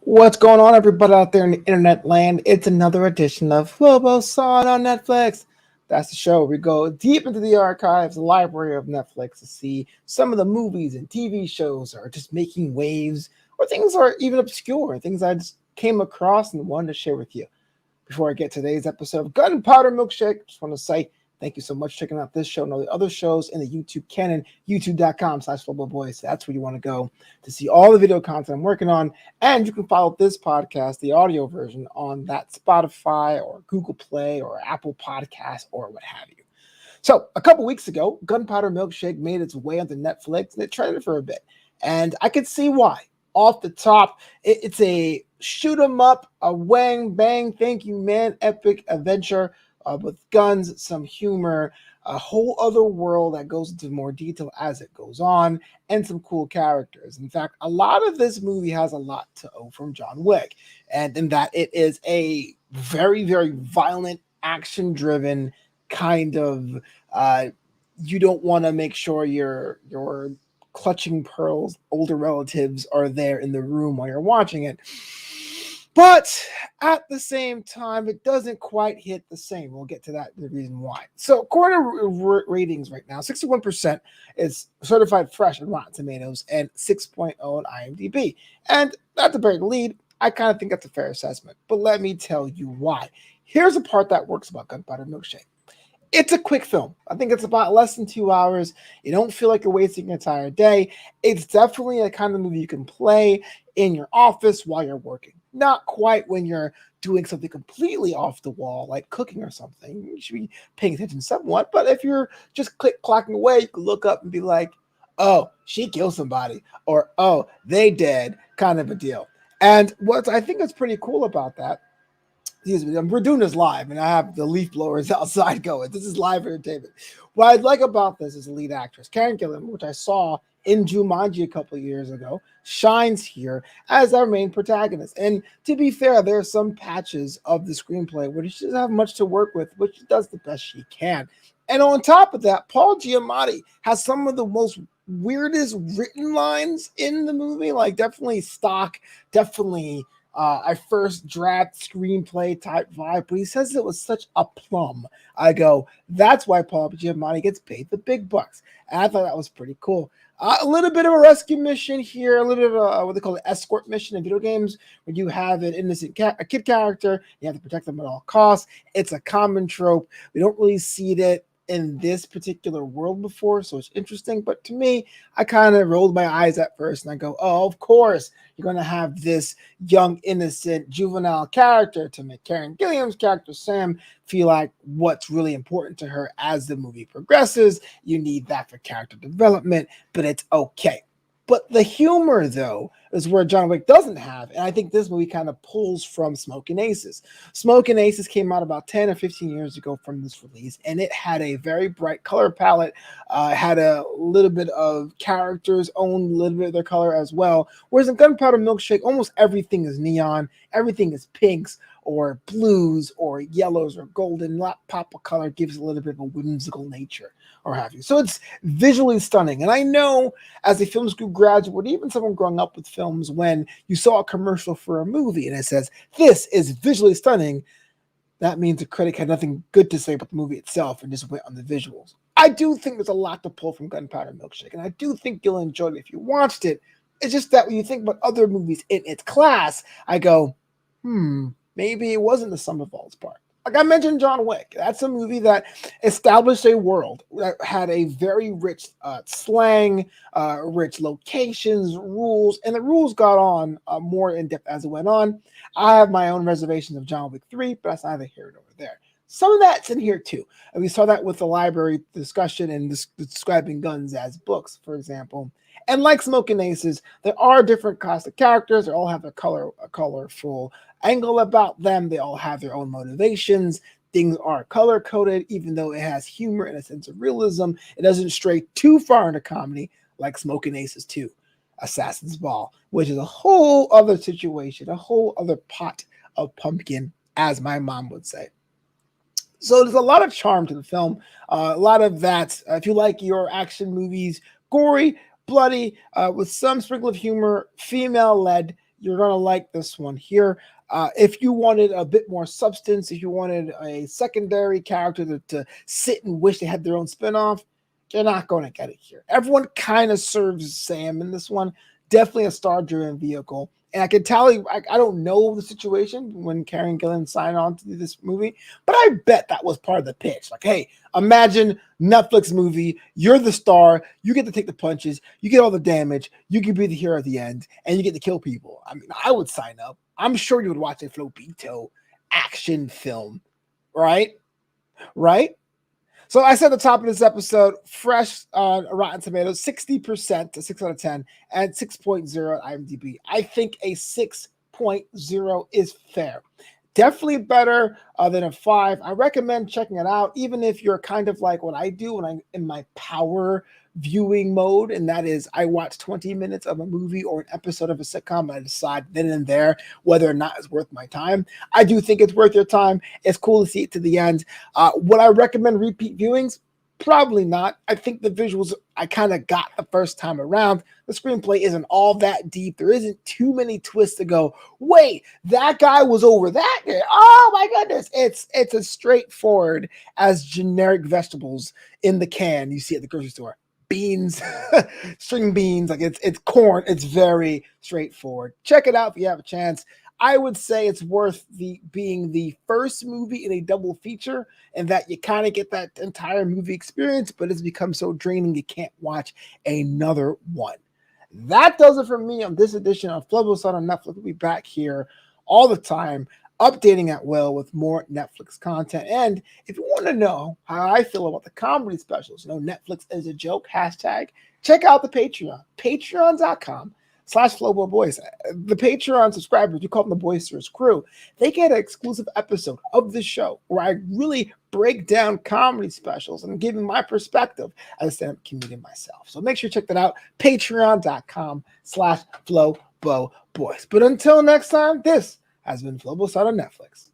What's going on, everybody out there in the internet land? It's another edition of Flobo Saw It on Netflix. That's the show. We go deep into the archives, the library of Netflix to see some of the movies and TV shows that are just making waves, or things are even obscure, things I just came across and wanted to share with you. Before I get to today's episode of Gunpowder Milkshake, just want to say thank you so much for checking out this show and all the other shows in the YouTube canon, youtube.com/Boyce. That's where you want to go to see all the video content I'm working on. And you can follow this podcast, the audio version, on that Spotify or Google Play or Apple Podcast or what have you. So a couple weeks ago, Gunpowder Milkshake made its way onto Netflix and it trended for a bit. And I could see why. Off the top, it's a shoot 'em up, a wang bang, thank you man, epic adventure with guns, some humor, a whole other world that goes into more detail as it goes on, and some cool characters. In fact, a lot of this movie has a lot to owe from John Wick, and in that it is a very, very violent, action-driven kind of. You don't want to make sure your clutching pearls older relatives are there in the room while you're watching it, but at the same time it doesn't quite hit the same. We'll get to that, the reason why. So according to ratings right now, 61% is certified fresh on Rotten Tomatoes and 6.0 on IMDb, and that's a very lead. I kind of think that's a fair assessment, but let me tell you why. Here's a part that works about Gunpowder Milkshake. It's a quick film. I think it's about less than 2 hours. You don't feel like you're wasting your entire day. It's definitely a kind of movie you can play in your office while you're working. Not quite when you're doing something completely off the wall, like cooking or something. You should be paying attention somewhat. But if you're just click-clacking away, you can look up and be like, oh, she killed somebody. Or, oh, they dead, kind of a deal. And what I think is pretty cool about that, excuse me, we're doing this live, and I have the leaf blowers outside going. This is live entertainment. What I like about this is the lead actress, Karen Gillan, which I saw in Jumanji a couple of years ago, shines here as our main protagonist. And to be fair, there are some patches of the screenplay where she doesn't have much to work with, but she does the best she can. And on top of that, Paul Giamatti has some of the most weirdest written lines in the movie, like definitely stock, definitely a first draft screenplay type vibe, but he says it was such a plum. I go, that's why Paul Giamatti gets paid the big bucks. And I thought that was pretty cool. A little bit of a rescue mission here, a little bit of a, what they call an escort mission in video games, where you have an innocent a kid character, you have to protect them at all costs. It's a common trope. We don't really see it in this particular world before, so it's interesting. But to me, I kind of rolled my eyes at first and I go, oh, of course you're going to have this young, innocent, juvenile character to make Karen Gillan's character Sam feel like what's really important to her as the movie progresses. You need that for character development, but it's okay. But the humor, though, is where John Wick doesn't have. And I think this movie kind of pulls from Smokin' Aces. Smokin' Aces came out about 10 or 15 years ago from this release, and it had a very bright color palette, had a little bit of characters, owned a little bit of their color as well. Whereas in Gunpowder Milkshake, almost everything is neon, everything is pinks, or blues, or yellows, or golden. Pop of color gives a little bit of a whimsical nature, or have you. So it's visually stunning. And I know as a film school graduate, even someone growing up with films, when you saw a commercial for a movie and it says, this is visually stunning, that means the critic had nothing good to say about the movie itself and just went on the visuals. I do think there's a lot to pull from Gunpowder Milkshake, and I do think you'll enjoy it if you watched it. It's just that when you think about other movies in its class, I go, maybe it wasn't the sum of all its parts. Like I mentioned, John Wick. That's a movie that established a world that had a very rich slang, rich locations, rules, and the rules got on more in depth as it went on. I have my own reservations of John Wick 3, but that's neither here nor there. Some of that's in here too. And we saw that with the library discussion and describing guns as books, for example. And like Smokin' Aces, there are different cast of characters. They all have a colorful angle about them. They all have their own motivations. Things are color coded, even though it has humor and a sense of realism. It doesn't stray too far into comedy like Smokin' Aces 2, Assassin's Ball, which is a whole other situation, a whole other pot of pumpkin, as my mom would say. So there's a lot of charm to the film. A lot of that, if you like your action movies, gory, bloody, with some sprinkle of humor, female-led, you're going to like this one here. If you wanted a bit more substance, if you wanted a secondary character to sit and wish they had their own spinoff, you're not going to get it here. Everyone kind of serves Sam in this one. Definitely a star-driven vehicle. And I can tell you, I don't know the situation when Karen Gillan signed on to do this movie, but I bet that was part of the pitch. Like, hey, imagine Netflix movie, you're the star, you get to take the punches, you get all the damage, you can be the hero at the end, and you get to kill people. I mean, I would sign up. I'm sure you would watch a Flobito action film, right? Right? So I said at the top of this episode, fresh on Rotten Tomatoes, 60% to 6 out of 10, and 6.0 at IMDb. I think a 6.0 is fair. Definitely better than a 5. I recommend checking it out, even if you're kind of like what I do when I'm in my power viewing mode, and that is I watch 20 minutes of a movie or an episode of a sitcom, and I decide then and there whether or not it's worth my time. I do think it's worth your time. It's cool to see it to the end. Would I recommend repeat viewings? Probably not. I think the visuals I kind of got the first time around. The screenplay isn't all that deep. There isn't too many twists to go, wait, that guy was over that guy. Oh my goodness. It's as straightforward as generic vegetables in the can you see at the grocery store. Beans, string beans, like it's corn. It's very straightforward. Check it out if you have a chance. I would say it's worth being the first movie in a double feature, and that you kind of get that entire movie experience, but it's become so draining you can't watch another one. That does it for me on this edition of Flobo on Netflix. We'll be back here all the time, updating at will with more Netflix content. And if you want to know how I feel about the comedy specials, Netflix is a joke, hashtag, check out the Patreon, patreon.com/Flobo Boyce. The Patreon subscribers, we call them the Boyce's crew, they get an exclusive episode of the show where I really break down comedy specials and give you my perspective as a stand-up comedian myself. So make sure you check that out, patreon.com/Flobo Boyce. But until next time, this has been Flobo on Netflix.